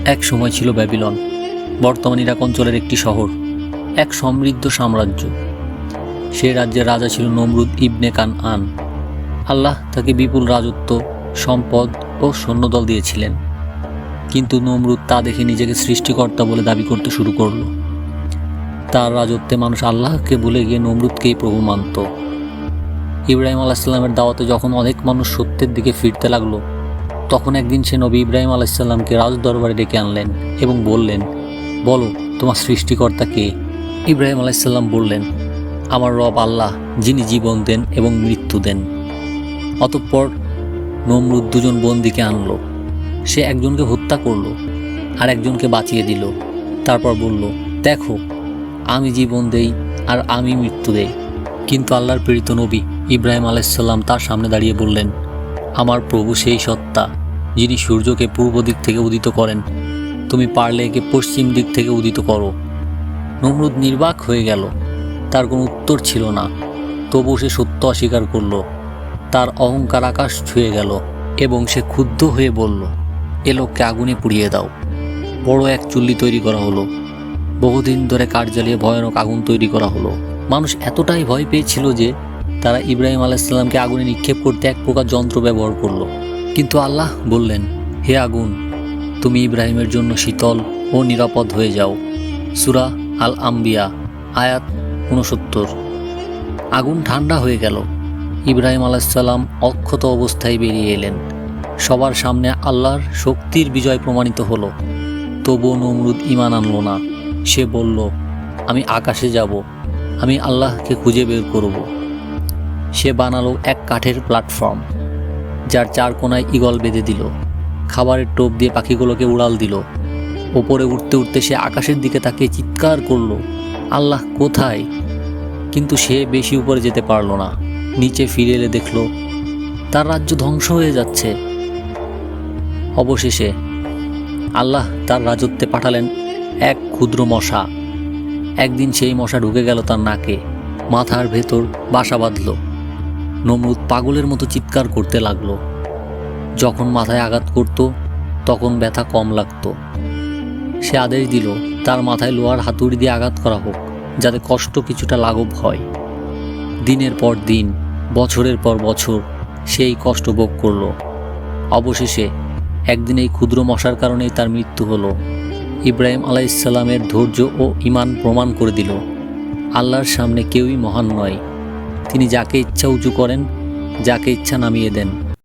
এক সময় ছিল ব্যাবিলন, বর্তমান ইরাক অঞ্চলের একটি শহর, এক সমৃদ্ধ সাম্রাজ্য। সে রাজ্যের রাজা ছিল নমরুদ ইবনে কানআন। আল্লাহ তাকে বিপুল রাজত্ব, সম্পদ ও সৈন্যদল দিয়েছিলেন। কিন্তু নমরুদ তা দেখে নিজেকে সৃষ্টিকর্তা বলে দাবি করতে শুরু করল। তার রাজত্বে মানুষ আল্লাহকে ভুলে গিয়ে নমরুদকেই প্রভু মানত। ইব্রাহিম আলাইসাল্লামের দাওয়াতে যখন অনেক মানুষ সত্যের দিকে ফিরতে লাগলো, তখন একদিন সে নবী ইব্রাহিম আলাইসাল্লামকে রাজদরবারে ডেকে আনলেন এবং বললেন, বলো, তোমার সৃষ্টিকর্তা কে? ইব্রাহিম আলাইসাল্লাম বললেন, আমার রব আল্লাহ, যিনি জীবন দেন এবং মৃত্যু দেন। অতঃপর নমরুদ দুজন বন্দীকে আনলো। সে একজনকে হত্যা করল আর একজনকে বাঁচিয়ে দিল। তারপর বলল, দেখো, আমি জীবন দেই আর আমি মৃত্যু দেই। কিন্তু আল্লাহর প্রেরিত নবী ইব্রাহিম আলাইসাল্লাম তার সামনে দাঁড়িয়ে বললেন, আমার প্রভু সেই সত্তা, যিনি সূর্যকে পূর্ব দিক থেকে উদিত করেন। তুমি পারলে একে পশ্চিম দিক থেকে উদিত করো। নমরুদ নির্বাক হয়ে গেল। তার কোনো উত্তর ছিল না। তবু সে সত্য অস্বীকার করল। তার অহংকার আকাশ ছুঁয়ে গেল এবং সে ক্ষুব্ধ হয়ে বলল, এ লোককে আগুনে পুড়িয়ে দাও। বড় এক চুল্লি তৈরি করা হলো। বহুদিন ধরে কাঠ জ্বালিয়ে ভয়ানক আগুন তৈরি করা হলো। মানুষ এতটাই ভয় পেয়েছিল যে তারা ইব্রাহিম আলাইসাল্লামকে আগুনে নিক্ষেপ করতে এক প্রকার যন্ত্র ব্যবহার করলো। কিন্তু আল্লাহ বললেন, হে আগুন, তুমি ইব্রাহিমের জন্য শীতল ও নিরাপদ হয়ে যাও। সূরা আল আম্বিয়া, আয়াত 69। আগুন ঠান্ডা হয়ে গেল। ইব্রাহিম আলাইসাল্লাম অক্ষত অবস্থায় বেরিয়ে এলেন। সবার সামনে আল্লাহর শক্তির বিজয় প্রমাণিত হলো। তবুও নমরুদ ঈমান আনল না। সে বলল, আমি আকাশে যাব, আমি আল্লাহকে খুঁজে বের করব। সে বানালো এক কাঠের প্ল্যাটফর্ম, যার চার কোনায় ঈগল বেঁধে দিল। খাবারের টোপ দিয়ে পাখিগুলোকে উড়াল দিল। ওপরে উঠতে উঠতে সে আকাশের দিকে তাকিয়ে চিৎকার করলো, আল্লাহ কোথায়? কিন্তু সে বেশি উপরে যেতে পারল না। নিচে ফিরে এলে দেখল তার রাজ্য ধ্বংস হয়ে যাচ্ছে। অবশেষে আল্লাহ তার রাজত্বে পাঠালেন এক ক্ষুদ্র মশা। একদিন সেই মশা ঢুকে গেল তার নাকে, মাথার ভেতর বাসা বাঁধল। নমরুদ পাগলের মতো চিৎকার করতে লাগলো। যখন মাথায় আঘাত করত, তখন ব্যথা কম লাগতো। সে আদেশ দিল তার মাথায় লোহার হাতুড়ি দিয়ে আঘাত করা হোক, যাতে কষ্ট কিছুটা লাঘব হয়। দিনের পর দিন, বছরের পর বছর সেই কষ্ট ভোগ করল। অবশেষে একদিন এই ক্ষুদ্র মশার কারণেই তার মৃত্যু হলো। ইব্রাহিম আলাইসাল্লামের ধৈর্য ও ঈমান প্রমাণ করে দিল, আল্লাহর সামনে কেউই মহান নয়। তিনি যাকে ইচ্ছা উঁচু করেন, যাকে ইচ্ছা নামিয়ে দেন।